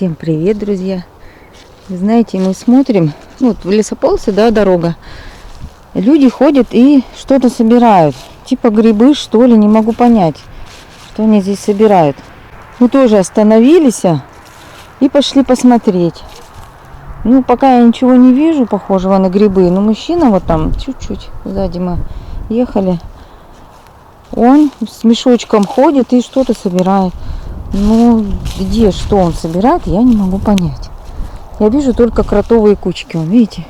Всем привет, друзья! Вы знаете, мы смотрим, вот в лесополосе, да, дорога. Люди ходят и что-то собирают. Типа грибы, что ли, не могу понять, что они здесь собирают. Мы тоже остановились и пошли посмотреть. Ну, пока я ничего не вижу похожего на грибы. Но мужчина вот там, чуть-чуть сзади мы ехали. Он с мешочком ходит и что-то собирает. Ну, где, что он собирает, я не могу понять. Я вижу только кротовые кучки, вон, видите?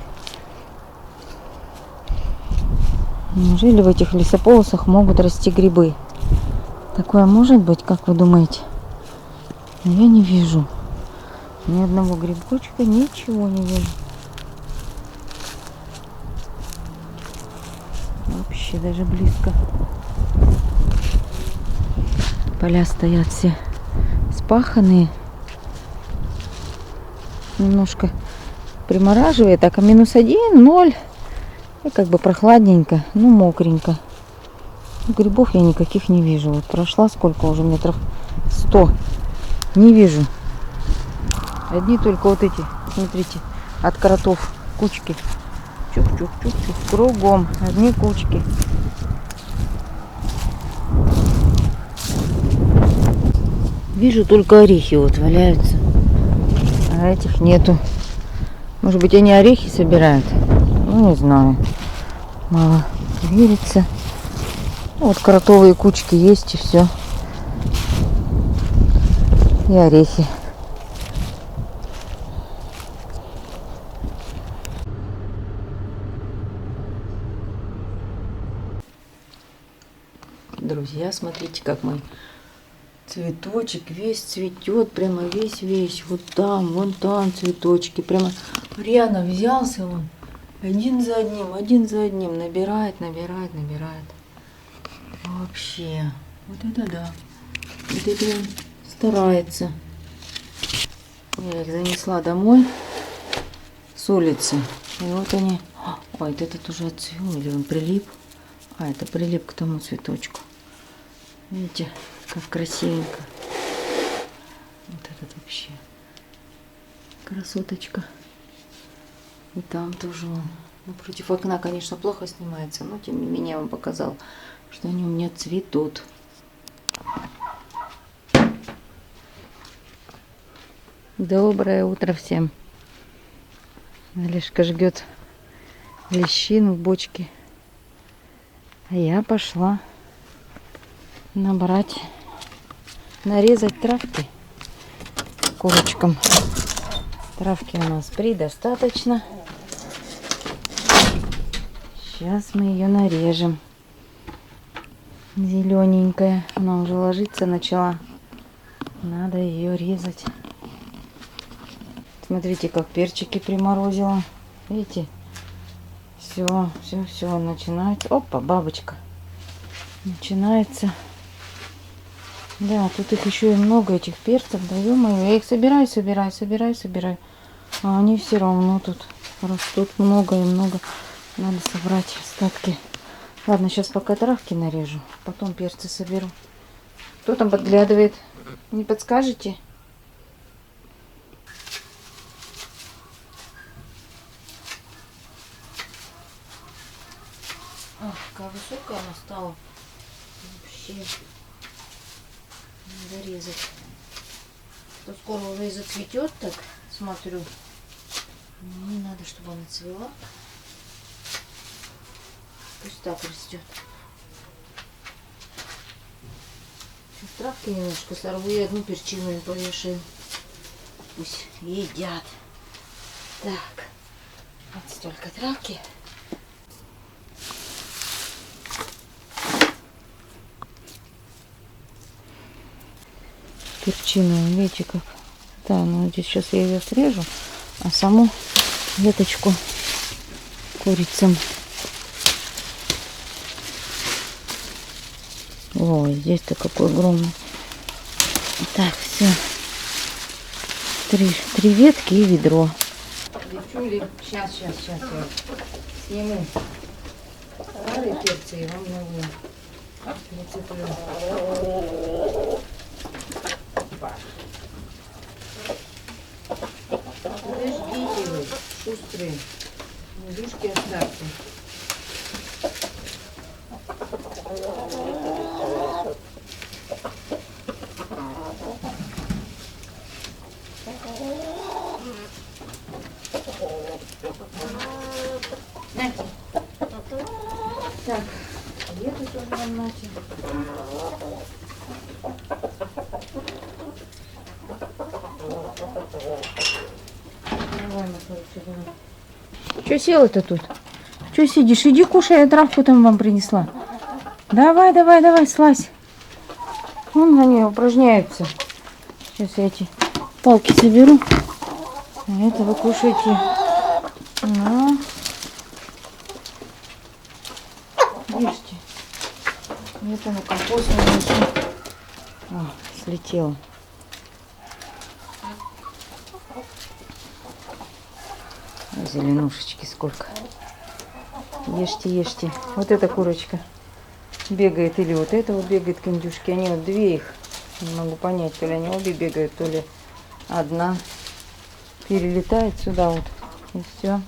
Неужели в этих лесополосах могут расти грибы? Такое может быть, как вы думаете? Но я не вижу. Ни одного грибочка, ничего не вижу. Вообще даже близко. Поля стоят все спаханные. Немножко примораживает, так, а -1, 0. И как бы прохладненько, ну мокренько. Грибов я никаких не вижу. Вот прошла сколько уже, метров 100. Не вижу. Одни только вот эти, смотрите, от кротов кучки. Чух-чух-чух-чух. Кругом одни кучки. Вижу только орехи вот валяются. А этих нету. Может быть, они орехи собирают? Ну, не знаю. Мало верится. Вот кротовые кучки есть и все. И орехи. Друзья, смотрите, как мой цветочек весь цветет, прямо весь. Вот там, вон там цветочки. Прямо рьяно взялся он. Один за одним. Набирает. Вообще. Вот это да. Вот это он старается. Я их занесла домой с улицы. И вот они. Ой, этот уже отцвел или он прилип. А, это прилип к тому цветочку. Видите, как красивенько. Вот этот вообще красоточка. И там тоже он. Напротив окна, конечно, плохо снимается, но тем не менее я вам показал, что они у меня цветут. Доброе утро всем. Олежка жгет лещину в бочке. А я пошла нарезать травки курочкам. Травки у нас предостаточно. Сейчас мы ее нарежем. Зелененькая. Она уже ложиться начала. Надо ее резать. Смотрите, как перчики приморозила. Видите? Все. Начинается. Опа, бабочка. Начинается. Да, тут их еще и много, этих перцев. Да ё-моё, я их собираю. А они все равно тут растут много. Надо собрать остатки. Ладно, сейчас пока травки нарежу. Потом перцы соберу. Кто там подглядывает? Не подскажете? Ах, какая высокая она стала. Вообще. Надо резать. То скоро уже и зацветет, так смотрю. Не надо, чтобы она цвела. Пусть так растет. Сейчас травки немножко сорву и одну перчину им повешаю. Пусть едят. Так. Вот столько травки. Перчину, видите как? Да, ну здесь сейчас я ее срежу, а саму веточку курицам. Ой, здесь-то какой огромный. Так, все. Три ветки и ведро. Девчули, сейчас я сниму старые перцы и вам новые нацеплю. шустрые. Индюшки оставьте. Так, еду тоже вам начал. Че села-то тут? Че сидишь? Иди кушай, я травку там вам принесла. Давай, давай, давай, слазь. Вон они упражняются. Сейчас я эти палки соберу. А это вы кушайте. На. Ешьте. Это на компост нанесу. Слетела. Зеленушечки сколько. Ешьте, ешьте. Вот эта курочка бегает или вот это вот бегает к индюшке. Они вот две их. Не могу понять, то ли они обе бегают, то ли одна перелетает сюда вот. И все.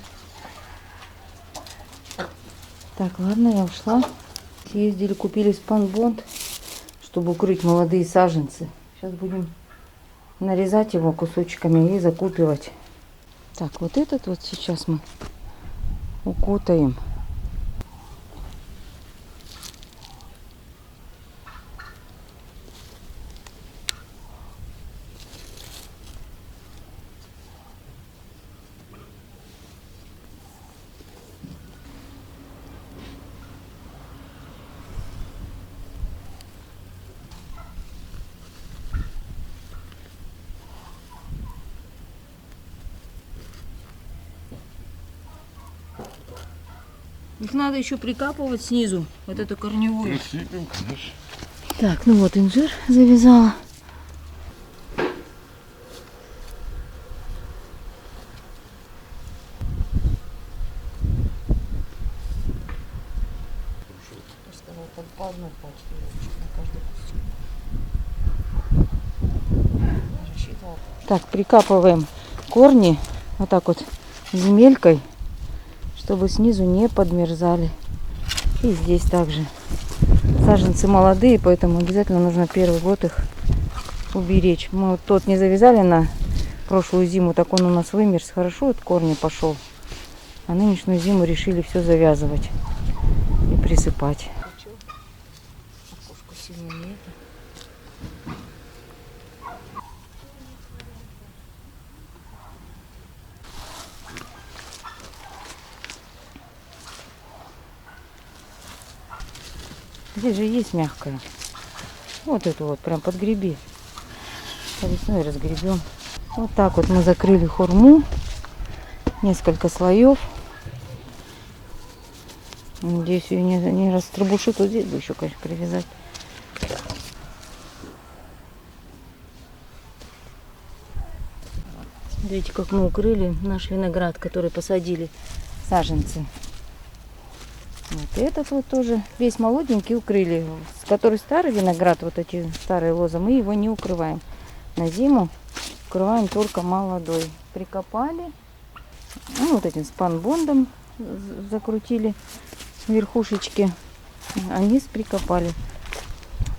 Так, ладно, я ушла. Съездили, купили спанбонд, чтобы укрыть молодые саженцы. Сейчас будем нарезать его кусочками и закупивать. Так, вот этот вот сейчас мы укутаем. Их надо еще прикапывать снизу, вот эту корневую. Присыпем, конечно. Так, ну вот инжир завязала. Так, прикапываем корни вот так вот земелькой, чтобы снизу не подмерзали. И здесь также. Саженцы молодые, поэтому обязательно нужно первый год их уберечь. Мы вот тот не завязали на прошлую зиму, так он у нас вымерз. Хорошо, от корня пошел. А нынешнюю зиму решили все завязывать и присыпать. Здесь же есть мягкая. Вот эту вот прям подгреби. По весной разгребем. Вот так вот мы закрыли хурму. Несколько слоев. Надеюсь, ее не раструбушит. Вот здесь бы еще, конечно, привязать. Видите, как мы укрыли наш виноград, который посадили саженцы. Вот этот вот тоже весь молоденький укрыли. Который старый виноград, вот эти старые лозы, мы его не укрываем. На зиму укрываем только молодой. Прикопали. Ну, вот этим спанбондом закрутили верхушечки. А низ прикопали.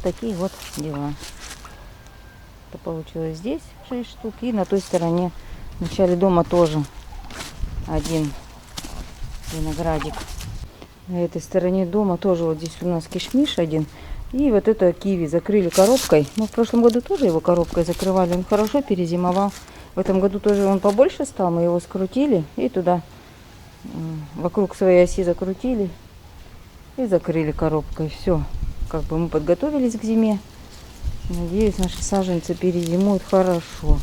Такие вот дела. Это получилось здесь 6 штук. И на той стороне в начале дома тоже один виноградик. На этой стороне дома тоже вот здесь у нас кишмиш один. И вот это киви закрыли коробкой. Мы в прошлом году тоже его коробкой закрывали. Он хорошо перезимовал. В этом году тоже он побольше стал. Мы его скрутили и туда вокруг своей оси закрутили. И закрыли коробкой. Все. Как бы мы подготовились к зиме. Надеюсь, наши саженцы перезимуют хорошо.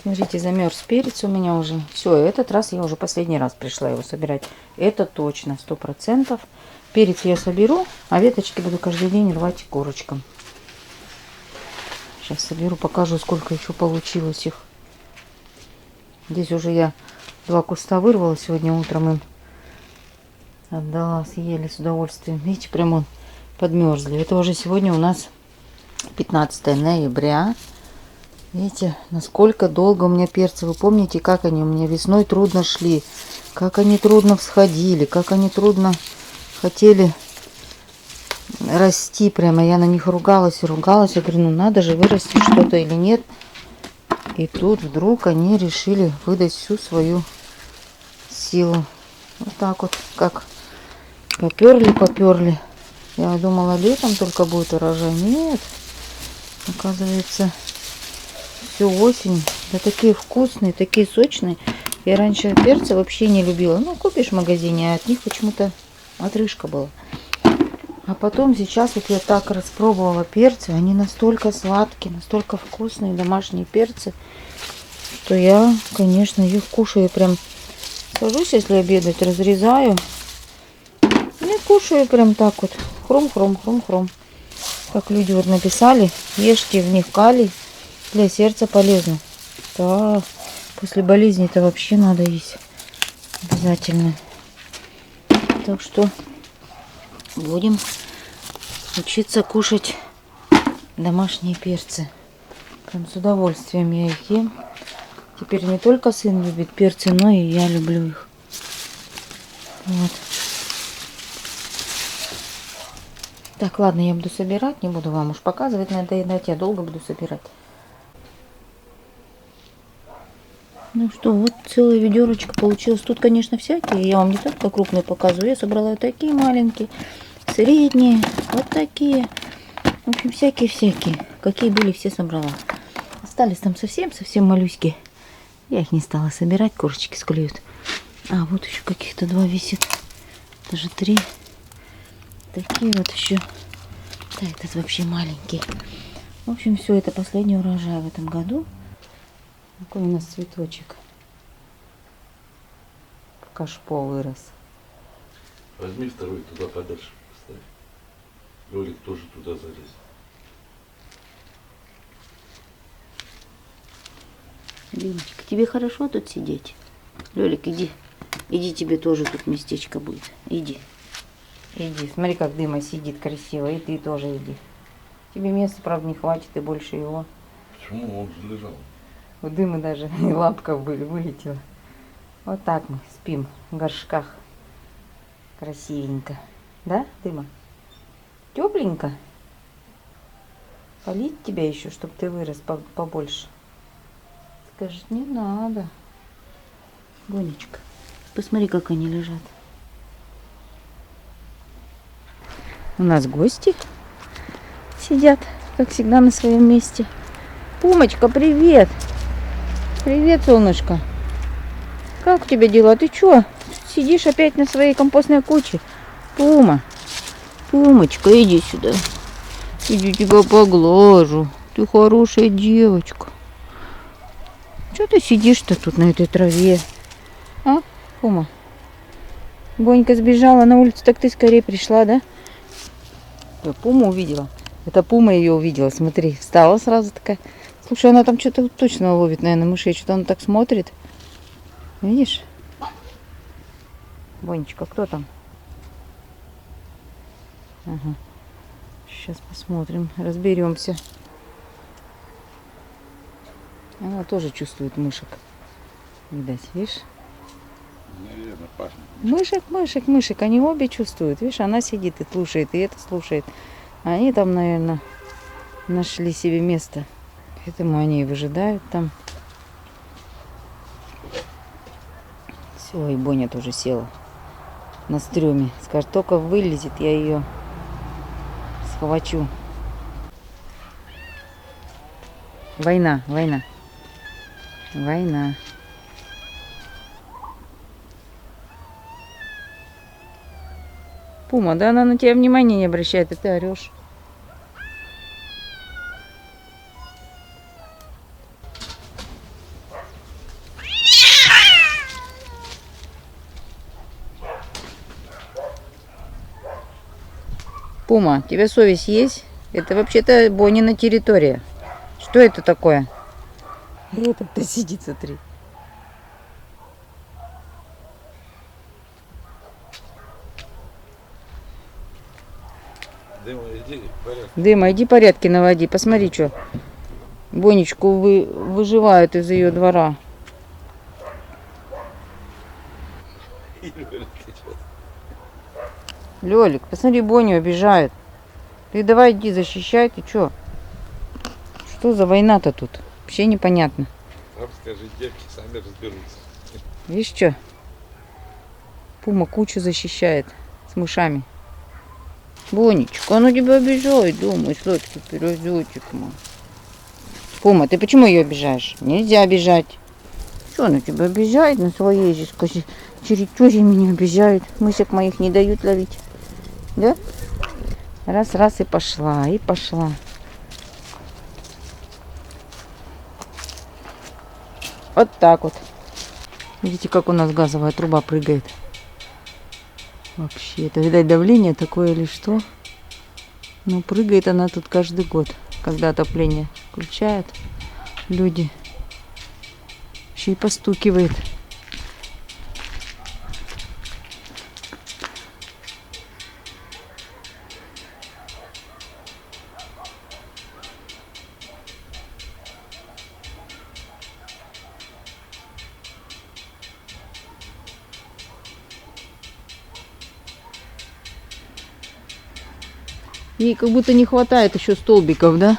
Смотрите, замерз перец у меня уже. Все, этот раз я уже последний раз пришла его собирать. Это точно, 100%. Перец я соберу, а веточки буду каждый день рвать курочкам. Сейчас соберу, покажу, сколько еще получилось их. Здесь уже я 2 куста вырвала сегодня утром им. Отдала, съели с удовольствием. Видите, прям он подмерзли. Это уже сегодня у нас 15 ноября. Видите, насколько долго у меня перцы. Вы помните, как они у меня весной трудно шли, как они трудно всходили, как они трудно хотели расти. Прямо я на них ругалась и ругалась. Я говорю, ну надо же вырасти что-то или нет. И тут вдруг они решили выдать всю свою силу. Вот так вот, как поперли. Я думала, летом только будет урожай. Нет, оказывается, всю осень. Да такие вкусные, такие сочные. Я раньше перцы вообще не любила. Ну, купишь в магазине, а от них почему-то отрыжка была. А потом сейчас вот я так распробовала перцы. Они настолько сладкие, настолько вкусные домашние перцы, что я, конечно, их кушаю прям. Сажусь, если обедать, разрезаю. И кушаю прям так вот. Хрум-хрум. Как люди вот написали, ешьте, в них калий, для сердца полезно. Да, после болезни-то вообще надо есть. Обязательно. Так что будем учиться кушать домашние перцы. Прям с удовольствием я их ем. Теперь не только сын любит перцы, но и я люблю их. Вот. Так, ладно, я буду собирать, не буду вам уж показывать, надоедать, я долго буду собирать. Ну что, вот целая ведерочка получилась. Тут, конечно, всякие, я вам не только крупные показываю, я собрала вот такие маленькие, средние, вот такие. В общем, всякие. Какие были, все собрала. Остались там совсем малюськи. Я их не стала собирать, корочки склеют. А вот еще каких-то 2 висит, даже 3. Такие вот еще. Да, этот вообще маленький. В общем, все, это последний урожай в этом году. Какой у нас цветочек. Кашпо вырос. Возьми второй туда подальше поставь. Лёлик тоже туда залез. Димочка, тебе хорошо тут сидеть? Лёлик, иди. Иди, тебе тоже тут местечко будет. Иди. Смотри, как Дыма сидит красиво. И ты тоже иди. Тебе места, правда, не хватит и больше его. Почему? Он же лежал. У Дымы даже и лапка вылетела. Вот так мы спим в горшках. Красивенько. Да, Дыма? Тепленько? Полить тебя еще, чтобы ты вырос побольше. Скажет, не надо. Бонечка, посмотри, как они лежат. У нас гости сидят, как всегда, на своем месте. Пумочка, привет! Привет, солнышко. Как у тебя дела? Ты чё? Сидишь опять на своей компостной куче? Пумочка, иди сюда. Иди, тебя поглажу. Ты хорошая девочка. Чё ты сидишь-то тут на этой траве? А, Пума? Бонька сбежала на улицу, так ты скорее пришла, да? Я Пуму увидела. Это Пума ее увидела, смотри. Встала сразу такая. Слушай, она там что-то точно ловит, наверное, мышей. Что-то она так смотрит. Видишь? Бонечка, кто там? Ага. Сейчас посмотрим, разберемся. Она тоже чувствует мышек. Видать, видишь? Наверное, пахнет. Мышек. Они обе чувствуют. Видишь, она сидит и слушает, и это слушает. Они там, наверное, нашли себе место. Поэтому они и выжидают там. Все, и Боня тоже села на стреме. Скажет, только вылезет, я ее схвачу. Война. Пума, да она на тебя внимания не обращает, и ты орешь. Пума, у тебя совесть есть? Это вообще-то Бонина территория. Что это такое? Вот это сидит, смотри. Дыма, иди порядок. Дыма, иди порядки наводи. Посмотри, что. Бонечку выживают из ее двора. Лёлик, посмотри, Боню обижают. Ты давай иди защищай, ты чё? Что за война-то тут? Вообще непонятно. Там скажи, девки сами разберутся. Видишь что? Пума кучу защищает с мышами. Бонечка, она тебя обижает, думаю, сладкий пирожочек мой. Пума, ты почему ее обижаешь? Нельзя обижать. Что она тебя обижает на своей же, скажи, территории меня обижают. Мышек моих не дают ловить. Да? Раз и пошла, и пошла. Вот так вот. Видите, как у нас газовая труба прыгает. Вообще, это, видать, давление такое или что? Ну, прыгает она тут каждый год, когда отопление включают люди. Еще и постукивает. Ей как будто не хватает еще столбиков, да?